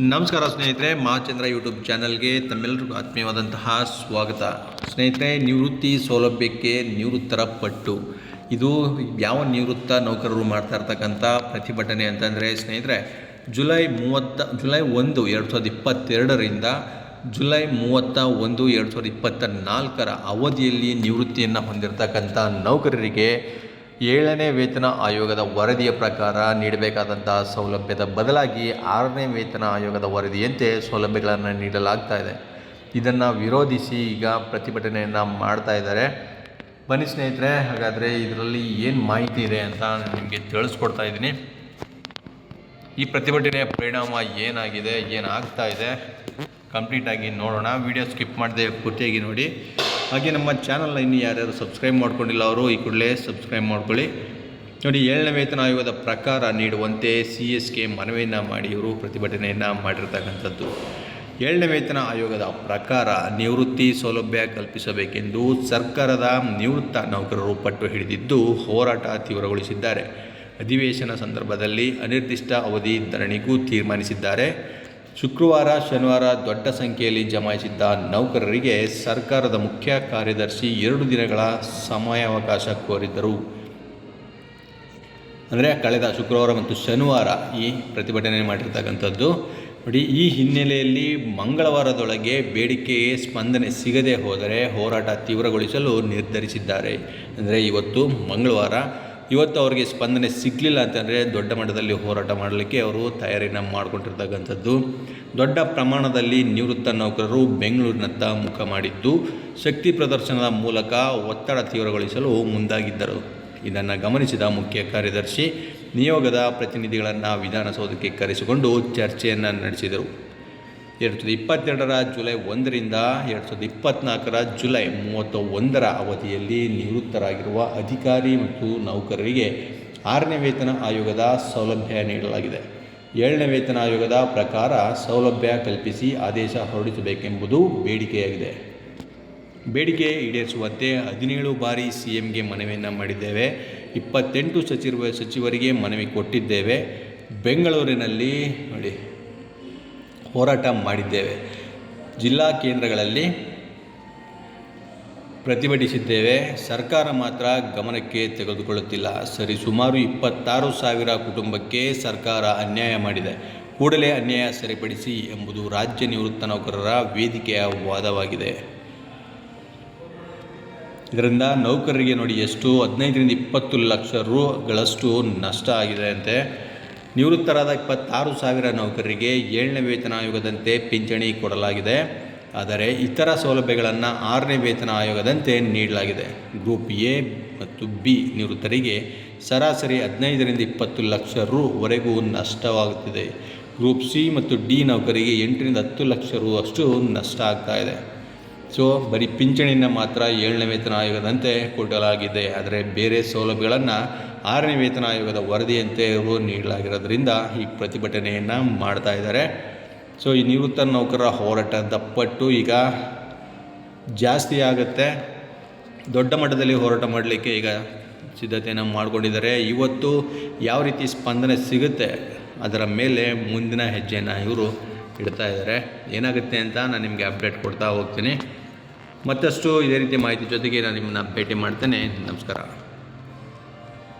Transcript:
ನಮಸ್ಕಾರ ಸ್ನೇಹಿತರೆ, ಮಹಾಚಂದ್ರ ಯೂಟ್ಯೂಬ್ ಚಾನಲ್ಗೆ ತಮ್ಮೆಲ್ಲರಿಗೂ ಆತ್ಮೀಯವಾದಂತಹ ಸ್ವಾಗತ. ಸ್ನೇಹಿತರೆ, ನಿವೃತ್ತಿ ಸೌಲಭ್ಯಕ್ಕೆ ನಿವೃತ್ತರ ಪಟ್ಟು, ಇದು ಯಾವ ನಿವೃತ್ತ ನೌಕರರು ಮಾಡ್ತಾ ಇರ್ತಕ್ಕಂಥ ಪ್ರತಿಭಟನೆ ಅಂತಂದರೆ ಸ್ನೇಹಿತರೆ, ಜುಲೈ 1, 2022ರಿಂದ ಜುಲೈ 31, 2024 ಅವಧಿಯಲ್ಲಿ ನಿವೃತ್ತಿಯನ್ನು ಹೊಂದಿರತಕ್ಕಂಥ ನೌಕರರಿಗೆ 7ನೇ ವೇತನ ಆಯೋಗದ ವರದಿಯ ಪ್ರಕಾರ ನೀಡಬೇಕಾದಂತಹ ಸೌಲಭ್ಯದ ಬದಲಾಗಿ 6ನೇ ವೇತನ ಆಯೋಗದ ವರದಿಯಂತೆ ಸೌಲಭ್ಯಗಳನ್ನು ನೀಡಲಾಗ್ತಾ ಇದೆ. ಇದನ್ನು ವಿರೋಧಿಸಿ ಈಗ ಪ್ರತಿಭಟನೆಯನ್ನು ಮಾಡ್ತಾ ಇದ್ದಾರೆ. ಬನ್ನಿ ಸ್ನೇಹಿತರೆ, ಹಾಗಾದರೆ ಇದರಲ್ಲಿ ಏನು ಮಾಹಿತಿ ಇದೆ ಅಂತ ನಿಮಗೆ ತಿಳಿಸ್ಕೊಡ್ತಾ ಇದ್ದೀನಿ. ಈ ಪ್ರತಿಭಟನೆಯ ಪರಿಣಾಮ ಏನಾಗಿದೆ, ಏನಾಗ್ತಾ ಇದೆ ಕಂಪ್ಲೀಟಾಗಿ ನೋಡೋಣ. ವಿಡಿಯೋ ಸ್ಕಿಪ್ ಮಾಡದೆ ಪೂರ್ತಿಯಾಗಿ ನೋಡಿ. ಹಾಗೆ ನಮ್ಮ ಚಾನಲ್ನ ಇನ್ನು ಯಾರ್ಯಾರು ಸಬ್ಸ್ಕ್ರೈಬ್ ಮಾಡ್ಕೊಂಡಿಲ್ಲ ಅವರು ಈ ಕೂಡಲೇ ಸಬ್ಸ್ಕ್ರೈಬ್ ಮಾಡ್ಕೊಳ್ಳಿ. ನೋಡಿ, 7ನೇ ವೇತನ ಆಯೋಗದ ಪ್ರಕಾರ ನೀಡುವಂತೆ CSK ಮನವಿಯನ್ನು ಮಾಡಿ ಇವರು ಪ್ರತಿಭಟನೆಯನ್ನು ಮಾಡಿರ್ತಕ್ಕಂಥದ್ದು. 7ನೇ ವೇತನ ಆಯೋಗದ ಪ್ರಕಾರ ನಿವೃತ್ತಿ ಸೌಲಭ್ಯ ಕಲ್ಪಿಸಬೇಕೆಂದು ಸರ್ಕಾರದ ನಿವೃತ್ತ ನೌಕರರು ಪಟ್ಟು ಹಿಡಿದಿದ್ದು ಹೋರಾಟ ತೀವ್ರಗೊಳಿಸಿದ್ದಾರೆ. ಅಧಿವೇಶನ ಸಂದರ್ಭದಲ್ಲಿ ಅನಿರ್ದಿಷ್ಟ ಅವಧಿ ಧರಣಿಗೂ ತೀರ್ಮಾನಿಸಿದ್ದಾರೆ. ಶುಕ್ರವಾರ, ಶನಿವಾರ ದೊಡ್ಡ ಸಂಖ್ಯೆಯಲ್ಲಿ ಜಮಾಯಿಸಿದ್ದ ನೌಕರರಿಗೆ ಸರ್ಕಾರದ ಮುಖ್ಯ ಕಾರ್ಯದರ್ಶಿ 2 ದಿನಗಳ ಸಮಯಾವಕಾಶ ಕೋರಿದ್ದರು. ಅಂದರೆ ಕಳೆದ ಶುಕ್ರವಾರ ಮತ್ತು ಶನಿವಾರ ಈ ಪ್ರತಿಭಟನೆ ಮಾಡಿರ್ತಕ್ಕಂಥದ್ದು. ನೋಡಿ, ಈ ಹಿನ್ನೆಲೆಯಲ್ಲಿ ಮಂಗಳವಾರದೊಳಗೆ ಬೇಡಿಕೆಗೆ ಸ್ಪಂದನೆ ಸಿಗದೆ ಹೋದರೆ ಹೋರಾಟ ತೀವ್ರಗೊಳಿಸಲು ನಿರ್ಧರಿಸಿದ್ದಾರೆ. ಅಂದರೆ ಇವತ್ತು ಮಂಗಳವಾರ, ಇವತ್ತು ಅವರಿಗೆ ಸ್ಪಂದನೆ ಸಿಗಲಿಲ್ಲ ಅಂತಂದರೆ ದೊಡ್ಡ ಮಟ್ಟದಲ್ಲಿ ಹೋರಾಟ ಮಾಡಲಿಕ್ಕೆ ಅವರು ತಯಾರಿಯನ್ನು ಮಾಡಿಕೊಂಡಿರ್ತಕ್ಕಂಥದ್ದು. ದೊಡ್ಡ ಪ್ರಮಾಣದಲ್ಲಿ ನಿವೃತ್ತ ನೌಕರರು ಬೆಂಗಳೂರಿನತ್ತ ಮುಖ ಮಾಡಿದ್ದು ಶಕ್ತಿ ಪ್ರದರ್ಶನದ ಮೂಲಕ ಒತ್ತಡ ತೀವ್ರಗೊಳಿಸಲು ಮುಂದಾಗಿದ್ದರು. ಇದನ್ನು ಗಮನಿಸಿದ ಮುಖ್ಯ ಕಾರ್ಯದರ್ಶಿ ನಿಯೋಗದ ಪ್ರತಿನಿಧಿಗಳನ್ನು ವಿಧಾನಸೌಧಕ್ಕೆ ಕರೆಸಿಕೊಂಡು ಚರ್ಚೆಯನ್ನು ನಡೆಸಿದರು. 2022ರ ಜುಲೈ 1ರಿಂದ 2024ರ ಜುಲೈ 31 ಅವಧಿಯಲ್ಲಿ ನಿವೃತ್ತರಾಗಿರುವ ಅಧಿಕಾರಿ ಮತ್ತು ನೌಕರರಿಗೆ 6ನೇ ವೇತನ ಆಯೋಗದ ಸೌಲಭ್ಯ ನೀಡಲಾಗಿದೆ. 7ನೇ ವೇತನ ಆಯೋಗದ ಪ್ರಕಾರ ಸೌಲಭ್ಯ ಕಲ್ಪಿಸಿ ಆದೇಶ ಹೊರಡಿಸಬೇಕೆಂಬುದು ಬೇಡಿಕೆಯಾಗಿದೆ. ಬೇಡಿಕೆ ಈಡೇರಿಸುವಂತೆ 17 ಬಾರಿ CMಗೆ ಮನವಿಯನ್ನು ಮಾಡಿದ್ದೇವೆ. 28 ಸಚಿವರಿಗೆ ಮನವಿ ಕೊಟ್ಟಿದ್ದೇವೆ. ಬೆಂಗಳೂರಿನಲ್ಲಿ ನೋಡಿ ಹೋರಾಟ ಮಾಡಿದ್ದೇವೆ. ಜಿಲ್ಲಾ ಕೇಂದ್ರಗಳಲ್ಲಿ ಪ್ರತಿಭಟಿಸಿದ್ದೇವೆ. ಸರ್ಕಾರ ಮಾತ್ರ ಗಮನಕ್ಕೆ ತೆಗೆದುಕೊಳ್ಳುತ್ತಿಲ್ಲ. ಸುಮಾರು 26,000 ಕುಟುಂಬಕ್ಕೆ ಸರ್ಕಾರ ಅನ್ಯಾಯ ಮಾಡಿದೆ. ಕೂಡಲೇ ಅನ್ಯಾಯ ಸರಿಪಡಿಸಿ ಎಂಬುದು ರಾಜ್ಯ ನಿವೃತ್ತ ನೌಕರರ ವೇದಿಕೆಯ ವಾದವಾಗಿದೆ. ಇದರಿಂದ ನೌಕರರಿಗೆ ನೋಡಿ ಎಷ್ಟು 15ರಿಂದ 20 ಲಕ್ಷ ರುಗಳಷ್ಟು ನಷ್ಟ ಆಗಿದೆ ಅಂತೆ. ನಿವೃತ್ತರಾದ 26,000 ನೌಕರರಿಗೆ 7ನೇ ವೇತನ ಆಯೋಗದಂತೆ ಪಿಂಚಣಿ ಕೊಡಲಾಗಿದೆ. ಆದರೆ ಇತರ ಸೌಲಭ್ಯಗಳನ್ನು 6ನೇ ವೇತನ ಆಯೋಗದಂತೆ ನೀಡಲಾಗಿದೆ. ಗ್ರೂಪ್ A ಮತ್ತು B ನಿವೃತ್ತರಿಗೆ ಸರಾಸರಿ 15ರಿಂದ 20 ಲಕ್ಷ ರುವರೆಗೂ ನಷ್ಟವಾಗುತ್ತಿದೆ. ಗ್ರೂಪ್ C ಮತ್ತು D ನೌಕರಿಗೆ 8ರಿಂದ 10 ಲಕ್ಷ ರು ಅಷ್ಟು ನಷ್ಟ ಆಗ್ತಾ ಇದೆ. ಬರೀ ಪಿಂಚಣಿಯನ್ನು ಮಾತ್ರ 7ನೇ ವೇತನ ಆಯೋಗದಂತೆ ಕೊಡಲಾಗಿದೆ. ಆದರೆ ಬೇರೆ ಸೌಲಭ್ಯಗಳನ್ನು 6ನೇ ವೇತನ ಆಯೋಗದ ವರದಿಯಂತೆ ಇವರು ನೀಡಲಾಗಿರೋದ್ರಿಂದ ಈ ಪ್ರತಿಭಟನೆಯನ್ನು ಮಾಡ್ತಾ ಇದ್ದಾರೆ. ಈ ನಿವೃತ್ತ ನೌಕರರ ಹೋರಾಟದ ಪಟ್ಟು ಈಗ ಜಾಸ್ತಿ ಆಗುತ್ತೆ. ದೊಡ್ಡ ಮಟ್ಟದಲ್ಲಿ ಹೋರಾಟ ಮಾಡಲಿಕ್ಕೆ ಈಗ ಸಿದ್ಧತೆಯನ್ನು ಮಾಡಿಕೊಂಡಿದ್ದಾರೆ. ಇವತ್ತು ಯಾವ ರೀತಿ ಸ್ಪಂದನೆ ಸಿಗುತ್ತೆ ಅದರ ಮೇಲೆ ಮುಂದಿನ ಹೆಜ್ಜೆಯನ್ನು ಇವರು ಇಡ್ತಾ ಇದ್ದಾರೆ. ಏನಾಗುತ್ತೆ ಅಂತ ನಾನು ನಿಮಗೆ ಅಪ್ಡೇಟ್ ಕೊಡ್ತಾ ಹೋಗ್ತೀನಿ. ಮತ್ತಷ್ಟು ಇದೇ ರೀತಿ ಮಾಹಿತಿ ಜೊತೆಗೆ ನಾನು ನಿಮ್ಮನ್ನು ಭೇಟಿ ಮಾಡ್ತೇನೆ. ನಮಸ್ಕಾರ.